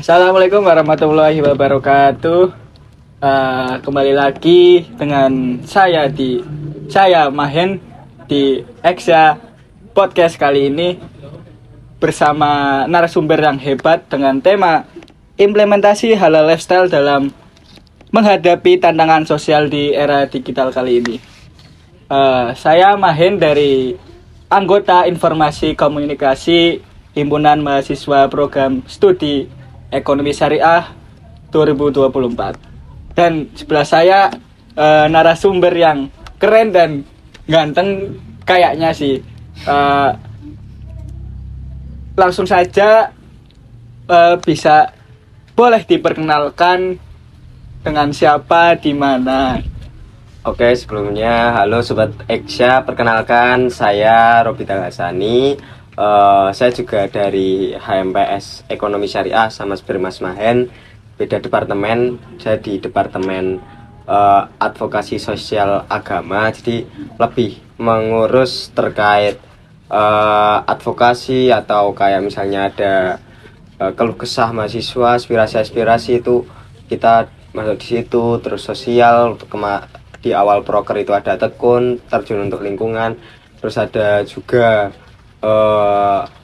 Assalamualaikum warahmatullahi wabarakatuh. Kembali lagi dengan saya Mahen di Exya Podcast kali ini bersama narasumber yang hebat dengan tema implementasi halal lifestyle dalam menghadapi tantangan sosial di era digital kali ini. Saya Mahen dari anggota Informasi Komunikasi Himpunan Mahasiswa Program Studi Ekonomi Syariah 2024. Dan sebelah saya narasumber yang keren dan ganteng kayaknya sih. Langsung saja bisa boleh diperkenalkan dengan siapa, di mana. Oke, sebelumnya halo Sobat Eksya, perkenalkan saya Robita Hasani. Saya juga dari HMPS Ekonomi Syariah sama seperti Mas Mahen, beda departemen. Saya di departemen advokasi sosial agama, jadi lebih mengurus terkait advokasi atau kayak misalnya ada keluh kesah mahasiswa, aspirasi itu kita masuk di situ. Terus sosial di awal proker itu ada tekun terjun untuk lingkungan, terus ada juga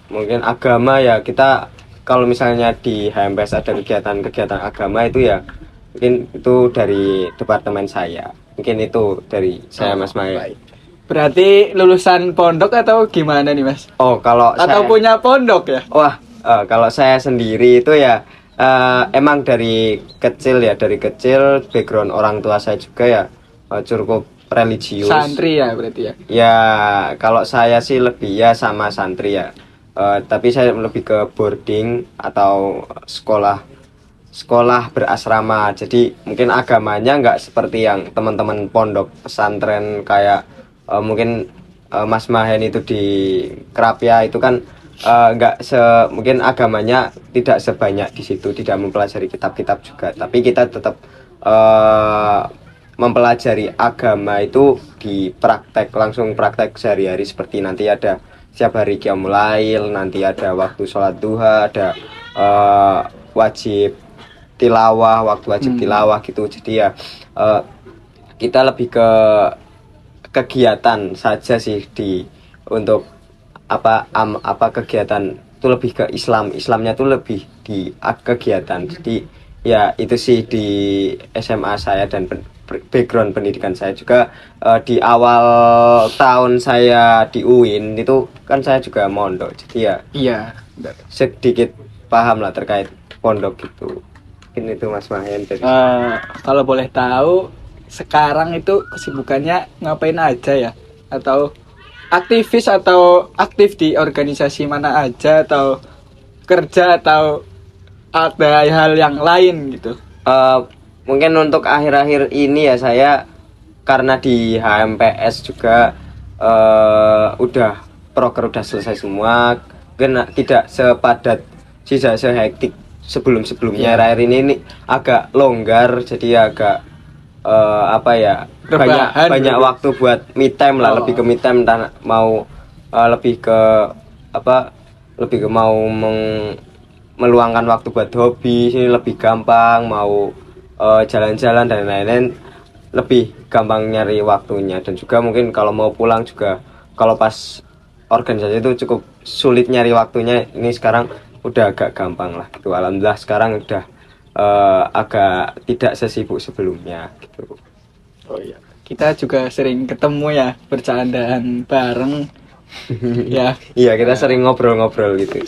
mungkin agama ya. Kita kalau misalnya di HMPS ada kegiatan agama itu ya mungkin itu dari departemen saya. Mungkin itu dari saya, Mas Maya. Berarti lulusan pondok atau gimana nih, Mas? Kalau atau saya punya pondok ya? Wah, kalau saya sendiri itu ya emang dari kecil background orang tua saya juga ya cukup religius. Santri ya berarti ya? Ya, kalau saya sih lebih ya sama santri ya. Tapi saya lebih ke boarding atau sekolah berasrama. Jadi mungkin agamanya nggak seperti yang teman-teman pondok pesantren kayak mungkin Mas Mahen itu di Krapia itu kan nggak mungkin agamanya tidak sebanyak di situ, tidak mempelajari kitab-kitab juga. Tapi kita tetap mempelajari agama itu di langsung praktek sehari-hari, seperti nanti ada setiap hari qiyamul lail, nanti ada waktu sholat duha, ada wajib tilawah gitu. Jadi ya kita lebih ke kegiatan saja sih untuk apa kegiatan itu lebih ke Islamnya tuh lebih di kegiatan. Jadi ya itu sih di SMA saya, dan background pendidikan saya juga di awal tahun saya di UIN itu kan saya juga mondok, jadi ya Iya, sedikit paham lah terkait pondok gitu. Mungkin itu Mas Mahen. kalau boleh tahu sekarang itu kesibukannya ngapain aja ya? Atau aktivis atau aktif di organisasi mana aja, atau kerja, atau ada hal yang lain gitu? Mungkin untuk akhir-akhir ini ya saya karena di HMPS juga proker udah selesai semua, tidak sepadat sehektik sebelumnya. Akhir ini agak longgar, jadi agak banyak waktu buat me time lah. Lebih ke me time, mau lebih ke mau meluangkan waktu buat hobi. Sini lebih gampang, mau jalan-jalan dan lain-lain lebih gampang nyari waktunya. Dan juga mungkin kalau mau pulang juga, kalau pas organisasi itu cukup sulit nyari waktunya. Ini sekarang udah agak gampang lah gitu. Alhamdulillah sekarang udah agak tidak sesibuk sebelumnya gitu. Oh iya, kita juga sering ketemu ya, bercandaan bareng. Ya. Iya, kita sering ngobrol-ngobrol gitu.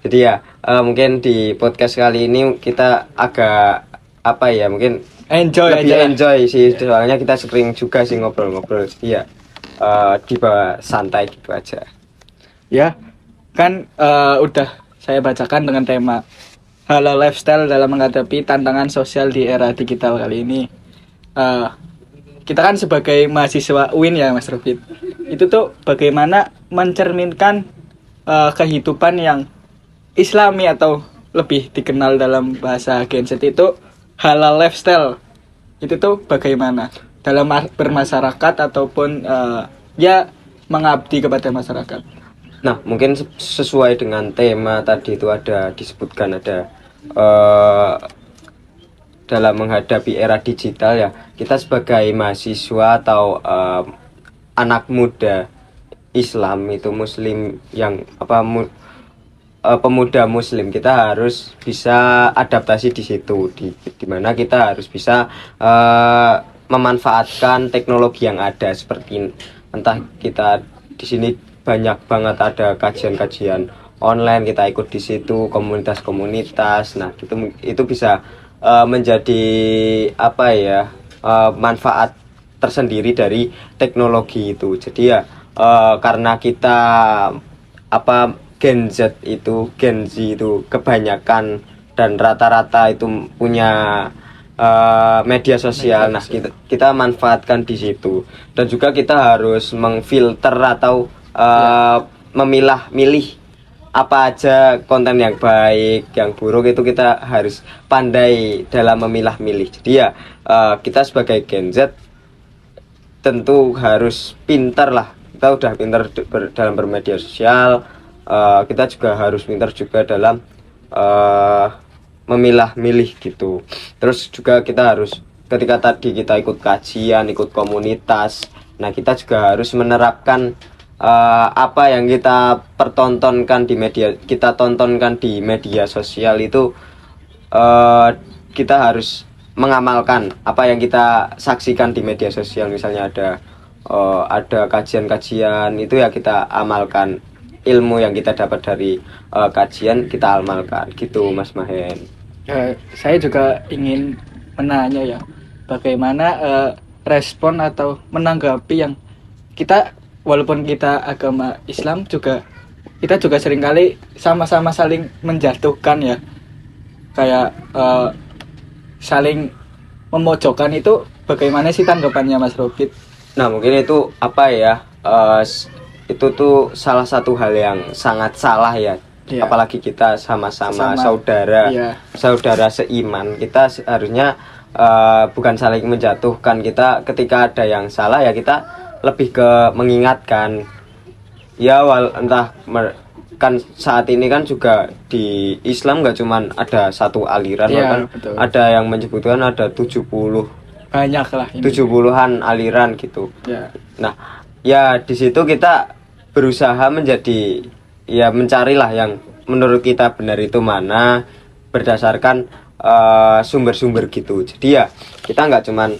Jadi ya mungkin di podcast kali ini kita agak mungkin enjoy sih, soalnya kita sering juga sih ngobrol-ngobrol. Iya, di bawah santai gitu aja. Ya, kan udah saya bacakan dengan tema halal lifestyle dalam menghadapi tantangan sosial di era digital kali ini. Kita kan sebagai mahasiswa UIN ya, Mas Rufit, itu tuh bagaimana mencerminkan kehidupan yang Islami atau lebih dikenal dalam bahasa Gen Z itu halal lifestyle. Itu tuh bagaimana dalam bermasyarakat ataupun ya mengabdi kepada masyarakat. Nah, mungkin sesuai dengan tema tadi itu ada disebutkan ada eh, dalam menghadapi era digital ya, kita sebagai mahasiswa atau anak muda Islam itu muslim yang pemuda muslim, kita harus bisa adaptasi di situ, di mana kita harus bisa memanfaatkan teknologi yang ada, seperti entah kita di sini banyak banget ada kajian-kajian online, kita ikut di situ, komunitas-komunitas. Nah, itu bisa menjadi apa ya, manfaat tersendiri dari teknologi itu. Jadi ya karena kita Gen Z itu kebanyakan dan rata-rata itu punya media sosial. Nah, kita manfaatkan di situ, dan juga kita harus mengfilter atau memilah-milih apa aja konten yang baik, yang buruk, itu kita harus pandai dalam memilah-milih. Jadi ya kita sebagai Gen Z tentu harus pintar lah. Kita udah pintar dalam bermedia sosial, kita juga harus pintar juga dalam memilah-milih gitu. Terus juga kita harus, ketika tadi kita ikut kajian, ikut komunitas, nah kita juga harus menerapkan apa yang kita tontonkan di media sosial itu, kita harus mengamalkan apa yang kita saksikan di media sosial. Misalnya ada kajian-kajian, itu ya kita amalkan, ilmu yang kita dapat dari kajian kita amalkan gitu, Mas Mahen. Saya juga ingin menanya ya, bagaimana respon atau menanggapi yang kita, walaupun kita agama Islam juga, kita juga seringkali sama-sama saling menjatuhkan ya, kayak saling memojokkan. Itu bagaimana sih tanggapannya Mas Robit? Nah, mungkin itu apa ya, itu tuh salah satu hal yang sangat salah ya. Apalagi kita sama-sama saudara, saudara seiman, kita harusnya bukan saling menjatuhkan. Kita ketika ada yang salah ya kita lebih ke mengingatkan ya, entah kan saat ini kan juga di Islam nggak cuman ada satu aliran, kan ada yang menyebutkan ada 70, banyak lah ini, 70-an aliran gitu ya. Nah ya di situ kita berusaha menjadi ya, mencarilah yang menurut kita benar itu mana, berdasarkan sumber-sumber gitu. Jadi ya kita nggak cuman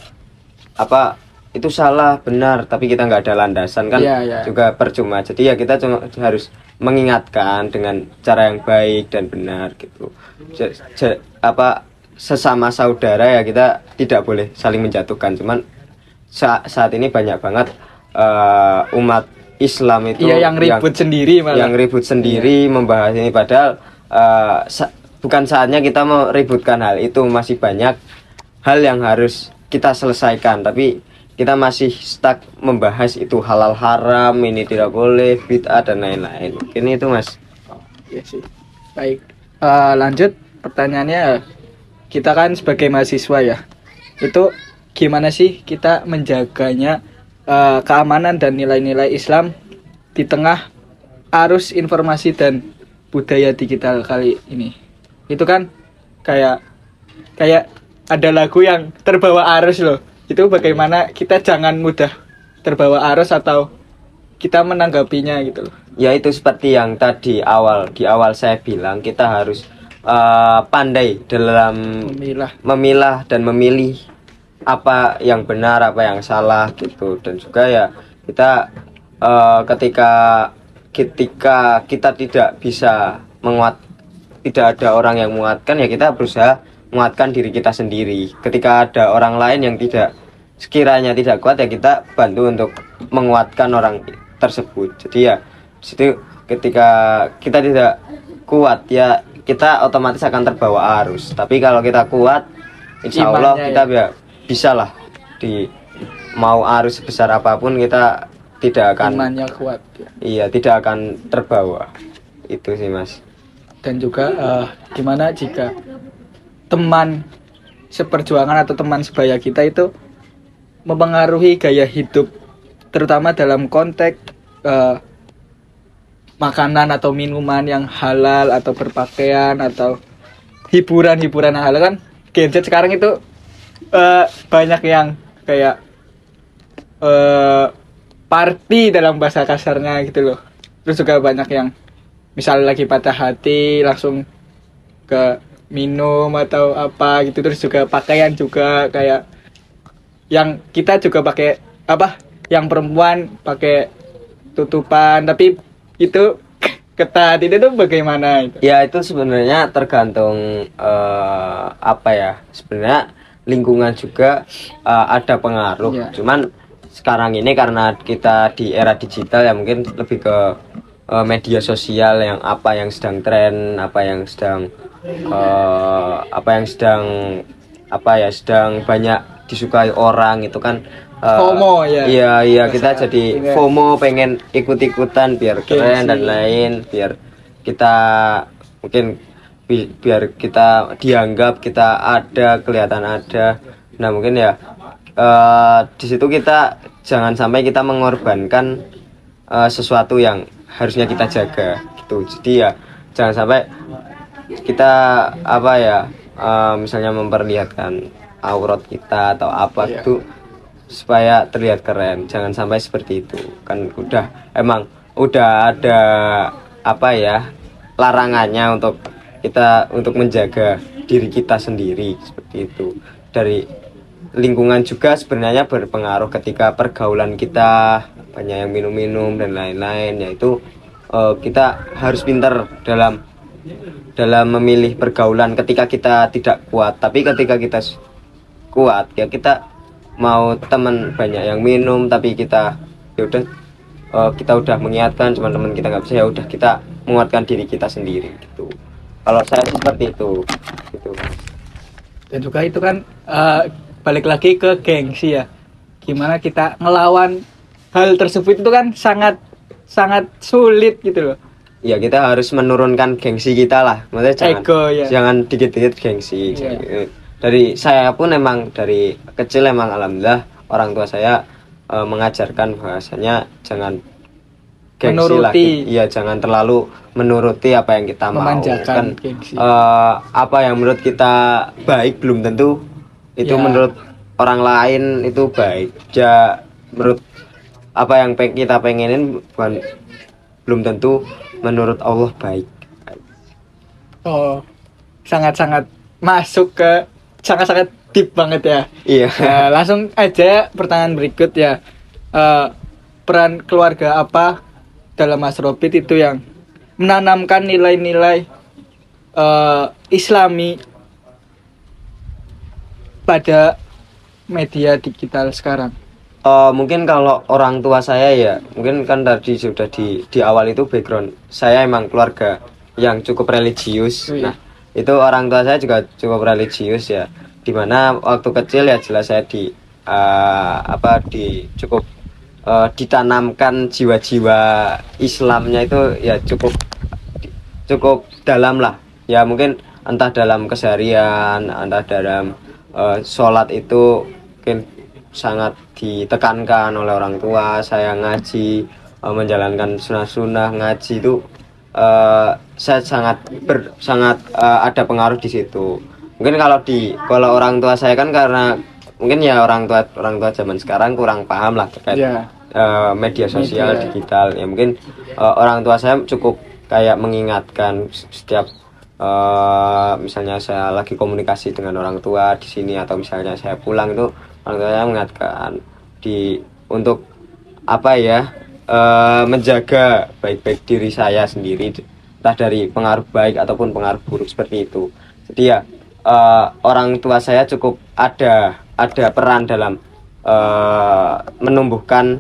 itu salah benar tapi kita nggak ada landasan kan, juga percuma. Jadi ya kita cuma harus mengingatkan dengan cara yang baik dan benar gitu. Sesama saudara ya kita tidak boleh saling menjatuhkan. Cuman saat ini banyak banget umat Islam itu yang ribut sendiri malah. Yang ribut sendiri membahas ini, padahal bukan saatnya kita meributkan hal itu. Masih banyak hal yang harus kita selesaikan, tapi kita masih stuck membahas itu halal haram, ini tidak boleh, bid'ah dan lain-lain. Ini itu Mas. Iya sih. Baik, lanjut pertanyaannya, kita kan sebagai mahasiswa ya, itu gimana sih kita menjaganya keamanan dan nilai-nilai Islam di tengah arus informasi dan budaya digital kali ini? Itu kan kayak ada lagu yang terbawa arus loh. Itu bagaimana kita jangan mudah terbawa arus atau kita menanggapinya gitu loh. Ya itu seperti yang tadi di awal saya bilang, kita harus pandai dalam memilah dan memilih apa yang benar, apa yang salah gitu. Dan juga ya kita ketika kita tidak bisa tidak ada orang yang menguatkan, ya kita berusaha menguatkan diri kita sendiri. Ketika ada orang lain yang sekiranya tidak kuat, ya kita bantu untuk menguatkan orang tersebut. Jadi ya situ ketika kita tidak kuat ya kita otomatis akan terbawa arus. Tapi kalau kita kuat, insya Allah kita bisa lah, mau arus sebesar apapun kita tidak akan, imannya kuat ya. Iya, tidak akan terbawa. Itu sih Mas. Dan juga gimana jika teman seperjuangan atau teman sebaya kita itu mempengaruhi gaya hidup, terutama dalam konteks makanan atau minuman yang halal, atau berpakaian, atau hiburan hal kan Gen Z sekarang itu banyak yang kayak party dalam bahasa kasarnya gitu loh. Terus juga banyak yang misal lagi patah hati langsung ke minum atau apa gitu. Terus juga pakaian juga kayak yang kita juga pakai apa, yang perempuan pakai tutupan tapi itu ketat, itu tuh bagaimana itu? Ya itu sebenarnya tergantung apa ya, sebenarnya lingkungan juga ada pengaruh. Iya. Cuman sekarang ini karena kita di era digital ya mungkin lebih ke media sosial yang apa yang sedang tren, apa yang sedang sedang banyak disukai orang itu kan FOMO ya. Iya kita Bahasa jadi ini. FOMO, pengen ikut-ikutan biar keren dan Gengsi. lain, biar kita mungkin biar kita dianggap kita ada, kelihatan ada. Nah mungkin ya di situ kita jangan sampai kita mengorbankan sesuatu yang harusnya kita jaga gitu. Jadi ya jangan sampai kita apa ya misalnya memperlihatkan aurat kita atau apa Iya. gitu supaya terlihat keren. Jangan sampai seperti itu. Kan udah ada apa ya larangannya untuk kita untuk menjaga diri kita sendiri seperti itu. Dari lingkungan juga sebenarnya berpengaruh ketika pergaulan kita banyak yang minum-minum dan lain-lain, yaitu kita harus pintar dalam memilih pergaulan ketika kita tidak kuat. Tapi ketika kita kuat ya kita mau teman banyak yang minum tapi kita ya udah kita udah mengingatkan teman-teman kita nggak bisa, ya udah kita menguatkan diri kita sendiri gitu. Kalau saya sih seperti itu gitu. Dan juga itu kan balik lagi ke gengsi ya. Gimana kita ngelawan hal tersebut itu kan sangat sulit gitu loh. Ya kita harus menurunkan gengsi kita lah, maksudnya Ego, ya. jangan dikit-dikit gengsi. Iya. Dari saya pun emang dari kecil emang alhamdulillah orang tua saya mengajarkan bahwasanya jangan gengsi lah. Menuruti. Iya, jangan terlalu menuruti apa yang kita mau. Memanjakan Kan gengsi. apa yang menurut kita baik belum tentu itu Ya. menurut orang lain itu baik. Ya menurut apa yang kita pengenin belum tentu menurut Allah baik. Oh, sangat masuk ke sangat deep banget ya. Iya. Nah, langsung aja pertanyaan berikut ya. Peran keluarga apa dalam Mas Robit itu yang menanamkan nilai-nilai Islami pada media digital sekarang? Mungkin kalau orang tua saya ya, mungkin kan tadi sudah di awal itu background saya emang keluarga yang cukup religius. Iya. Nah, itu orang tua saya juga cukup religius ya. Dimana waktu kecil ya jelas saya cukup ditanamkan jiwa-jiwa Islamnya itu ya cukup dalam lah. Ya mungkin entah dalam keseharian, entah dalam sholat itu mungkin sangat ditekankan oleh orang tua. Saya ngaji, menjalankan sunnah-sunnah ngaji itu saya sangat ada pengaruh di situ. Mungkin kalau orang tua saya kan karena mungkin ya orang tua zaman sekarang kurang paham lah terkait Ya. media sosial Media. digital. Ya mungkin orang tua saya cukup kayak mengingatkan setiap misalnya saya lagi komunikasi dengan orang tua di sini atau misalnya saya pulang itu orang tua saya mengingatkan untuk apa ya menjaga baik-baik diri saya sendiri, entah dari pengaruh baik ataupun pengaruh buruk seperti itu. Jadi ya orang tua saya cukup ada peran dalam menumbuhkan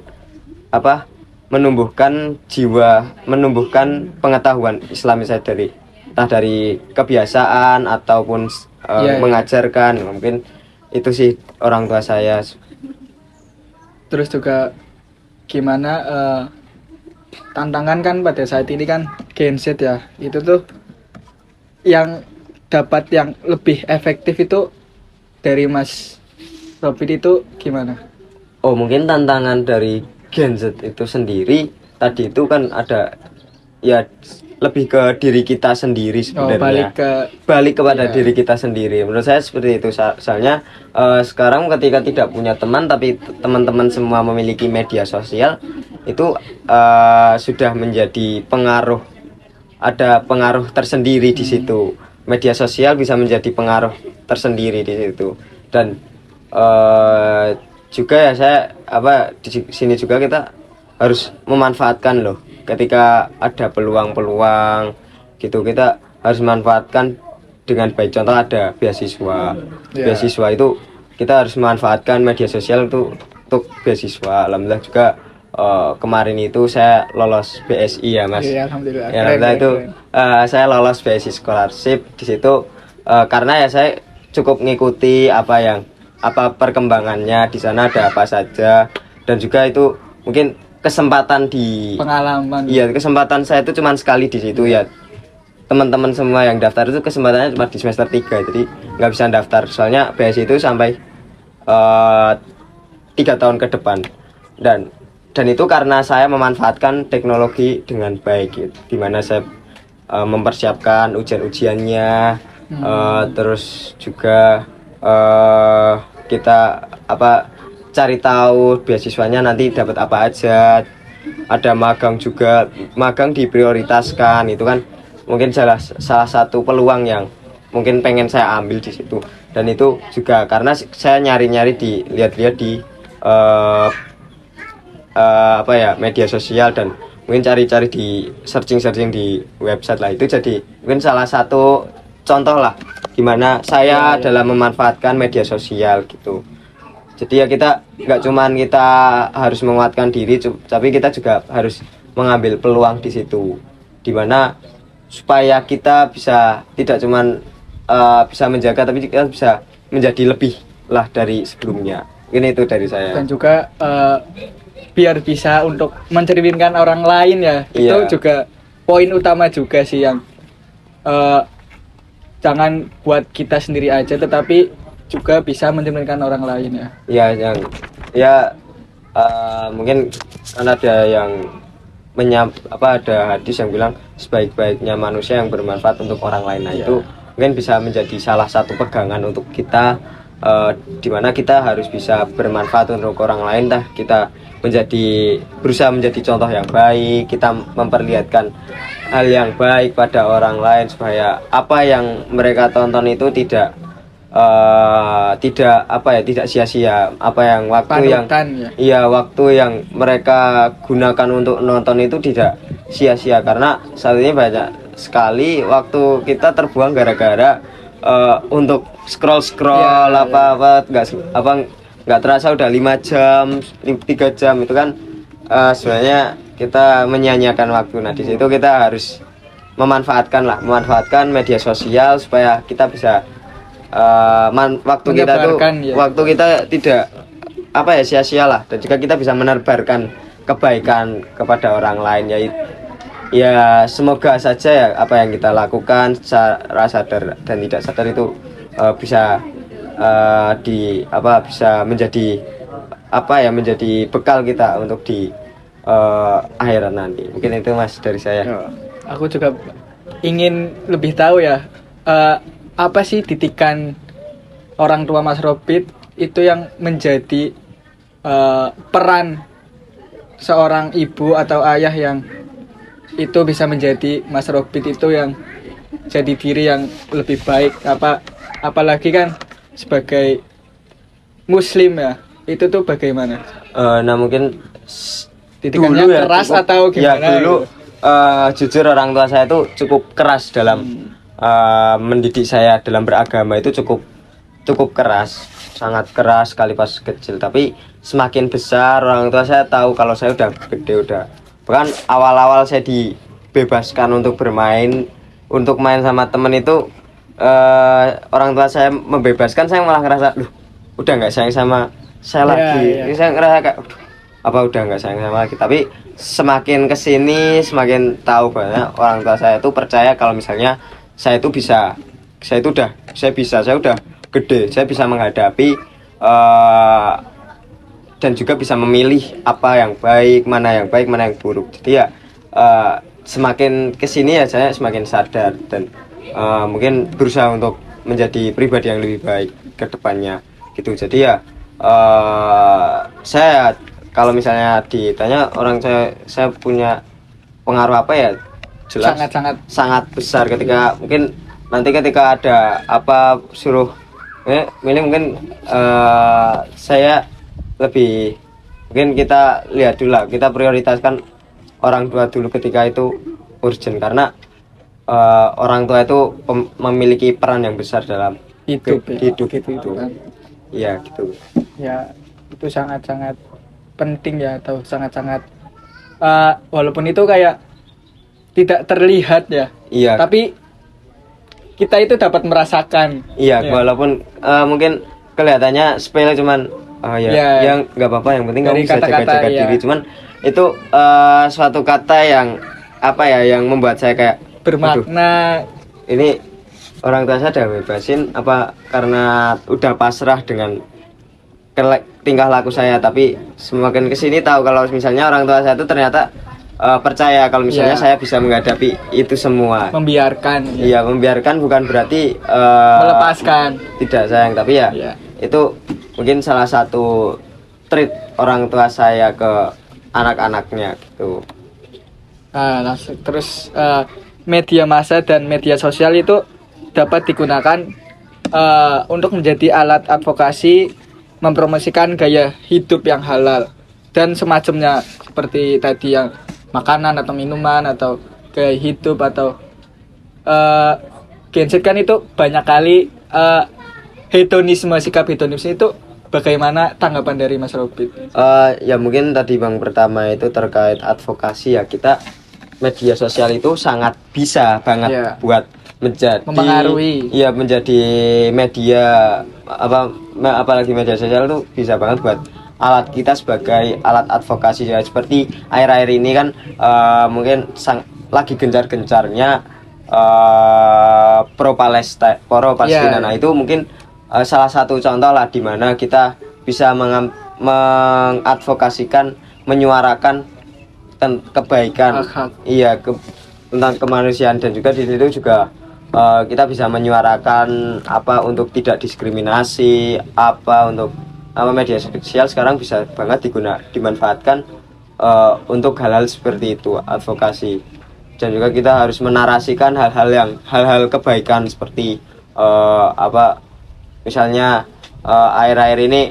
jiwa, menumbuhkan pengetahuan Islami saya entah dari kebiasaan ataupun Iya. mengajarkan. Mungkin itu sih orang tua saya. Terus juga gimana tantangan kan pada saat ini kan Gen Z ya, itu tuh yang dapat yang lebih efektif itu dari Mas Robin itu gimana? Oh mungkin tantangan dari Gen Z itu sendiri tadi itu kan ada ya lebih ke diri kita sendiri sebenarnya. Balik kepada diri kita sendiri. Menurut saya seperti itu. Soalnya sekarang ketika tidak punya teman tapi teman-teman semua memiliki media sosial, itu sudah menjadi pengaruh. Ada pengaruh tersendiri di situ. Media sosial bisa menjadi pengaruh tersendiri di situ. Dan juga ya saya di sini juga kita harus memanfaatkan loh. Ketika ada peluang-peluang gitu, kita harus manfaatkan dengan baik. Contoh ada beasiswa. Beasiswa itu kita harus memanfaatkan media sosial itu untuk beasiswa. Alhamdulillah juga kemarin itu saya lolos BSI ya Mas. Iya, alhamdulillah. Ya, alhamdulillah itu saya lolos BSI scholarship di situ karena ya saya cukup ngikuti apa perkembangannya di sana, ada apa saja, dan juga itu mungkin kesempatan di pengalaman. Iya, kesempatan saya itu cuma sekali di situ ya. Teman-teman semua yang daftar itu kesempatannya cuma di semester 3, jadi nggak bisa daftar. Soalnya BSI itu sampai 3 tahun ke depan. Dan itu karena saya memanfaatkan teknologi dengan baik gitu. Dimana saya mempersiapkan ujian-ujiannya, terus juga kita cari tahu beasiswanya nanti dapat apa aja. Ada magang juga, magang diprioritaskan, itu kan mungkin salah satu peluang yang mungkin pengen saya ambil di situ. Dan itu juga karena saya nyari-nyari lihat-lihat di media sosial, dan mungkin cari-cari di searching di website lah. Itu jadi mungkin salah satu contoh lah gimana saya dalam memanfaatkan media sosial gitu. Jadi ya kita nggak cuman kita harus menguatkan diri, tapi kita juga harus mengambil peluang di situ, dimana supaya kita bisa tidak cuman bisa menjaga, tapi kita bisa menjadi lebih lah dari sebelumnya. Ini itu dari saya. Dan juga biar bisa untuk mencerminkan orang lain ya. Iya. Itu juga poin utama juga sih, yang jangan buat kita sendiri aja, tetapi juga bisa mencerminkan orang lain ya. Ya, mungkin kan ada yang ada hadis yang bilang sebaik-baiknya manusia yang bermanfaat untuk orang lain. Nah, itu mungkin bisa menjadi salah satu pegangan untuk kita, dimana kita harus bisa bermanfaat untuk orang lain. Kita berusaha menjadi contoh yang baik, kita memperlihatkan hal yang baik pada orang lain, supaya apa yang mereka tonton itu tidak sia-sia, waktu yang mereka gunakan untuk nonton itu tidak sia-sia, karena saat ini banyak sekali waktu kita terbuang gara-gara untuk scroll nggak terasa udah 5 jam 3 jam, itu kan sebenarnya kita menyia-nyiakan waktu. Nah, di situ kita harus memanfaatkan media sosial supaya kita bisa waktu kita tidak sia-sia lah, dan juga kita bisa menebarkan kebaikan kepada orang lain. Ya semoga saja ya apa yang kita lakukan secara sadar dan tidak sadar itu bisa bisa menjadi bekal kita untuk di akhirat nanti. Mungkin itu Mas dari saya. Aku juga ingin lebih tahu ya, apa sih didikan orang tua Mas Robit itu yang menjadi peran seorang ibu atau ayah yang itu bisa menjadi Mas Robit itu yang jadi diri yang lebih baik, apalagi kan sebagai muslim ya, itu tuh bagaimana? Nah, mungkin didikannya dulu keras atau gimana? Ya dulu jujur orang tua saya itu cukup keras dalam mendidik saya dalam beragama, itu cukup keras, sangat keras sekali pas kecil. Tapi semakin besar orang tua saya tahu kalau saya udah gede, bahkan awal-awal saya dibebaskan untuk bermain, untuk main sama temen itu, orang tua saya membebaskan, saya malah ngerasa udah nggak sayang sama saya lagi. Saya ngerasa kayak udah nggak sayang sama lagi. Tapi semakin kesini semakin tahu banyak orang tua saya itu percaya kalau misalnya saya udah gede, saya bisa menghadapi dan juga bisa memilih apa yang baik, mana yang buruk. Jadi ya semakin kesini ya saya semakin sadar dan mungkin berusaha untuk menjadi pribadi yang lebih baik ke depannya gitu. Jadi ya saya kalau misalnya ditanya orang saya punya pengaruh apa ya, jelas sangat besar ketika mungkin nanti ketika ada apa suruh ini mungkin saya lebih mungkin kita lihat dulu lah, kita prioritaskan orang tua dulu ketika itu urgent karena orang tua itu memiliki peran yang besar dalam hidup gitu kan. Iya gitu Ya itu sangat-sangat penting ya, atau sangat-sangat walaupun itu kayak tidak terlihat ya, iya tapi kita itu dapat merasakan. iya ya. Walaupun mungkin kelihatannya sepele cuman ya. yang nggak apa-apa, yang penting Dari kamu bisa jaga-jaga ya. diri, cuman itu suatu kata yang apa ya, yang membuat saya kayak bermakna. Ini orang tua saya udah bebasin apa karena udah pasrah dengan tingkah laku saya, tapi semakin kesini tahu kalau misalnya orang tua saya itu ternyata percaya kalau misalnya saya bisa menghadapi itu semua. Membiarkan. Iya, membiarkan bukan berarti melepaskan. Tidak sayang, tapi ya itu mungkin salah satu trait orang tua saya ke anak-anaknya gitu. Terus media massa dan media sosial itu dapat digunakan untuk menjadi alat advokasi, mempromosikan gaya hidup yang halal dan semacamnya, seperti tadi yang makanan atau minuman atau gaya hidup atau Gen Z kan itu banyak kali hedonisme, sikap hedonisme itu. Bagaimana tanggapan dari Mas Robit? Ya mungkin tadi Bang pertama itu terkait advokasi ya, kita media sosial itu sangat bisa banget buat menjadi mempengaruhi. Iya, menjadi media apalagi media sosial itu bisa banget buat alat kita sebagai alat advokasi ya. Seperti akhir-akhir ini kan mungkin lagi gencar-gencarnya pro Palestina. Nah itu mungkin salah satu contoh lah di mana kita bisa mengadvokasikan, menyuarakan kebaikan, tentang kemanusiaan, dan juga di situ juga kita bisa menyuarakan apa untuk tidak diskriminasi, untuk media sosial sekarang bisa banget dimanfaatkan untuk hal-hal seperti itu, advokasi. Dan juga kita harus menarasikan hal-hal kebaikan seperti misalnya akhir-akhir ini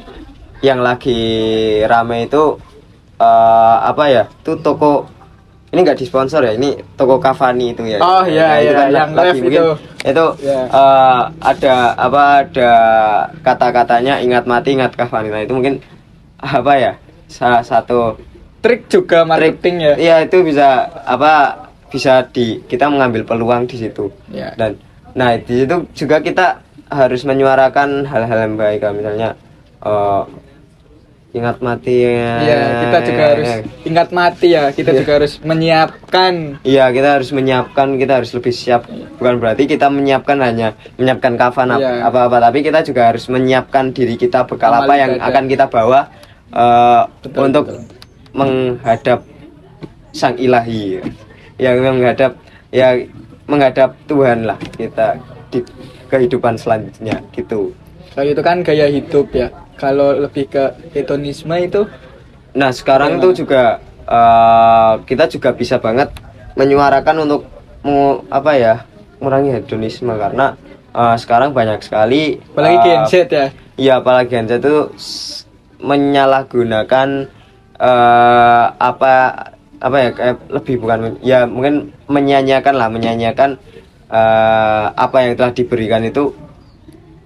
yang lagi rame itu itu toko, ini nggak disponsor ya, ini toko Cavani itu ya. Oh iya, itu kan yang lagi live itu ada kata-katanya ingat mati ingat Cavani. Nah itu mungkin salah satu trik juga marketing ya. Iya, itu bisa kita mengambil peluang di situ. Dan nah di situ juga kita harus menyuarakan hal-hal yang baik, misalnya ingat mati kita juga harus ingat mati ya, kita juga harus menyiapkan. Kita harus menyiapkan, kita harus lebih siap. Bukan berarti kita hanya menyiapkan kafan apa-apa, tapi kita juga harus menyiapkan diri kita, bekal apa yang akan kita bawa untuk menghadap Sang Ilahi, menghadap Tuhan lah kita di kehidupan selanjutnya gitu. Kalau itu kan gaya hidup ya. Kalau lebih ke hedonisme itu, nah sekarang itu juga kita juga bisa banget menyuarakan untuk mengurangi hedonisme, karena sekarang banyak sekali apalagi Gen Z ya. Iya, apalagi Gen Z itu menyalahgunakan lebih bukan ya, mungkin menyanyiakan apa yang telah diberikan itu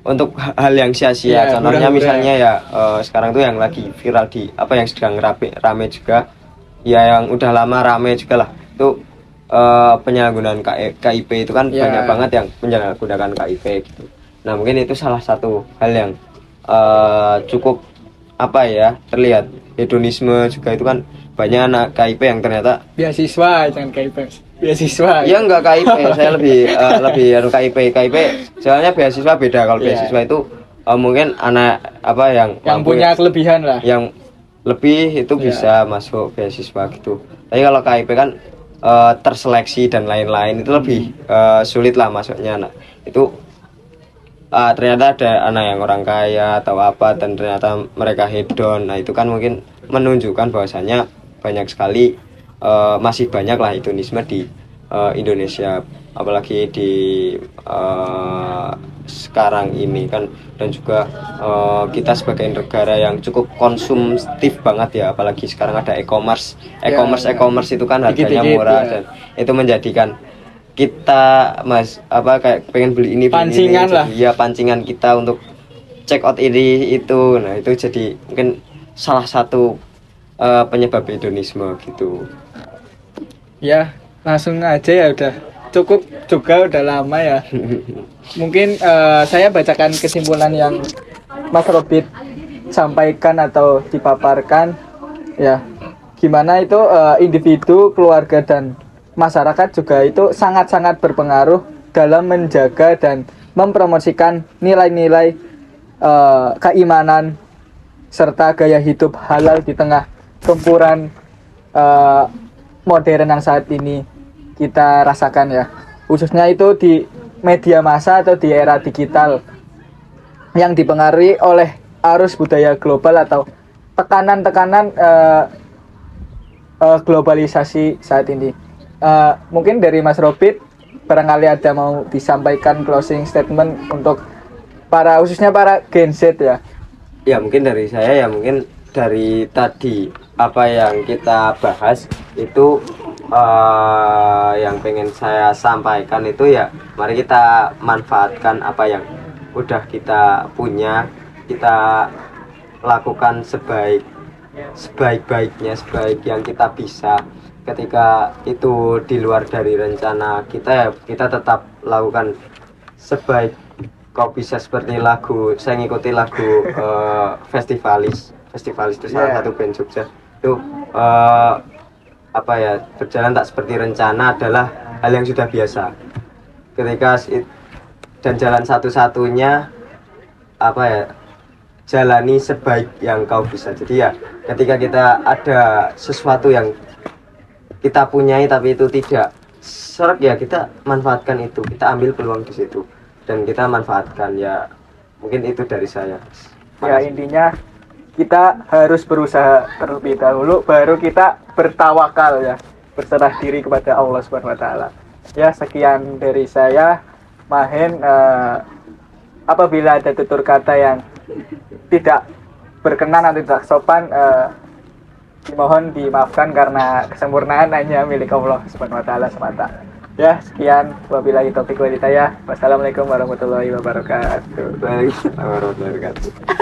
untuk hal yang sia-sia. Contohnya misalnya sekarang tuh yang lagi viral yang sedang rame juga ya, yang udah lama rame juga lah, itu penyalahgunaan KIP itu kan banyak banget yang menyalahgunakan KIP gitu. Nah mungkin itu salah satu hal yang cukup terlihat. Hedonisme juga itu kan banyak anak KIP yang ternyata beasiswa, jangan KIP, beasiswa. Ya enggak KIP, saya lebih KIP. Soalnya beasiswa beda. Kalau beasiswa itu mungkin anak yang punya kelebihan lah. Yang lebih itu bisa masuk beasiswa gitu. Tapi kalau KIP kan terseleksi dan lain-lain itu lebih sulit lah masuknya. Nah itu ternyata ada anak yang orang kaya atau apa dan ternyata mereka hedon. Nah itu kan mungkin menunjukkan bahwasanya banyak sekali masih banyak lah hedonisme di Indonesia, apalagi di sekarang ini kan. Dan juga kita sebagai negara yang cukup konsumtif banget ya, apalagi sekarang ada e-commerce itu kan harganya Dikit-dikit, murah ya. dan itu menjadikan kita kayak pengen beli ini Pancingan beli ini, lah. jadi ya pancingan kita untuk check out ini itu. Nah itu jadi mungkin salah satu penyebab hedonisme gitu. Ya, langsung aja ya, udah cukup juga, udah lama ya. Mungkin saya bacakan kesimpulan yang Mas Robit sampaikan atau dipaparkan ya. Gimana itu individu, keluarga dan masyarakat juga itu sangat-sangat berpengaruh dalam menjaga dan mempromosikan nilai-nilai keimanan serta gaya hidup halal di tengah gempuran modern yang saat ini kita rasakan ya, khususnya itu di media massa atau di era digital yang dipengaruhi oleh arus budaya global atau tekanan-tekanan globalisasi saat ini. Mungkin dari Mas Robit barangkali ada mau disampaikan closing statement untuk khususnya para Gen Z ya. Ya mungkin dari saya ya, mungkin dari tadi apa yang kita bahas itu yang pengen saya sampaikan itu ya, mari kita manfaatkan apa yang udah kita punya, kita lakukan sebaik-baiknya, sebaik yang kita bisa. Ketika itu di luar dari rencana kita ya, kita tetap lakukan sebaik kau bisa. Seperti lagu, saya ngikuti lagu Festivalis itu salah satu band Jogja itu apa ya, berjalan tak seperti rencana adalah hal yang sudah biasa. Dan jalan satu-satunya apa ya, jalani sebaik yang kau bisa. Jadi ya ketika kita ada sesuatu yang kita punyai tapi itu tidak seret ya, kita manfaatkan itu, kita ambil peluang di situ dan kita manfaatkan ya. Mungkin itu dari saya. Ya intinya kita harus berusaha terlebih dahulu, baru kita bertawakal ya, berserah diri kepada Allah Subhanahu wa taala. Ya, sekian dari saya, Mahen. Apabila ada tutur kata yang tidak berkenan atau tidak sopan, dimohon dimaafkan karena kesempurnaan hanya milik Allah Subhanahu wa taala semata. Ya, sekian, wabillahi taufiq wal hidayah. Wassalamualaikum warahmatullahi wabarakatuh. Waalaikumsalam warahmatullahi wabarakatuh.